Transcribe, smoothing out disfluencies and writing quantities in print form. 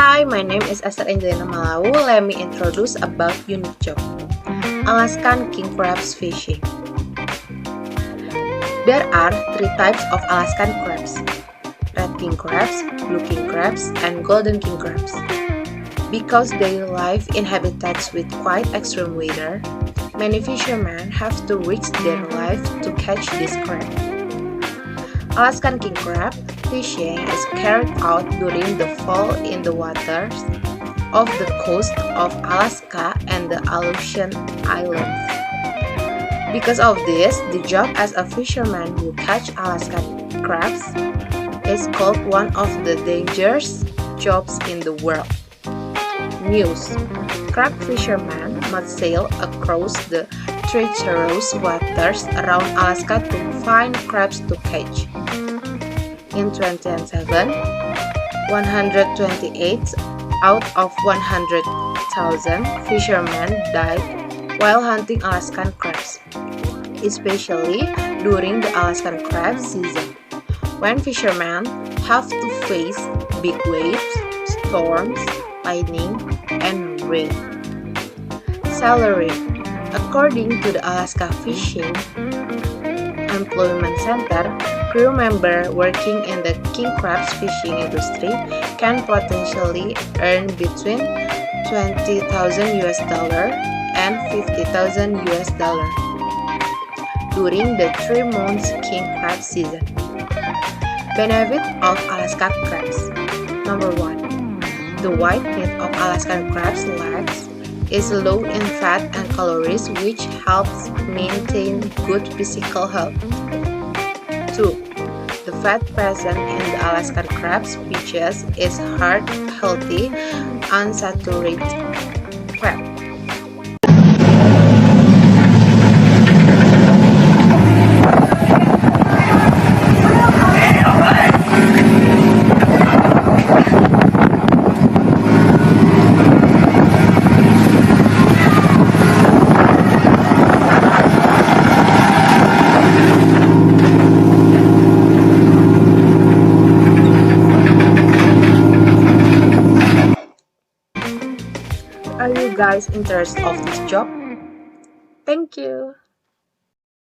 Hi, my name is Ester Angelina Malau. Let me introduce about unique job. Alaskan King Crab Fishing. There are three types of Alaskan crabs: red king crabs, blue king crabs, and golden king crabs. Because they live in habitats with quite extreme weather, many fishermen have to risk their life to catch this crab. Alaskan king crab fishing is carried out during the fall in the waters of the coast of Alaska and the Aleutian Islands. Because of this, the job as a fisherman who catch Alaskan crabs is called one of the dangerous jobs in the world. News: crab fishermen must sail across the treacherous waters around Alaska to find crabs to catch. In 2007, 128 out of 100,000 fishermen died while hunting Alaskan crabs, especially during the Alaskan crab season, when fishermen have to face big waves, storms, lightning, and rain. Salary: according to the Alaska Fishing Employment Center, crew member working in the king crabs fishing industry can potentially earn between $20,000 and $50,000 during the 3 months king crab season. Benefit of Alaska crabs. Number 1. The white meat of Alaskan crabs legs is low in fat and calories, which helps maintain good physical health. 2. The fat present in the Alaskan crab's peaches is heart healthy, unsaturated fat. Are you guys interested of this job? Thank you.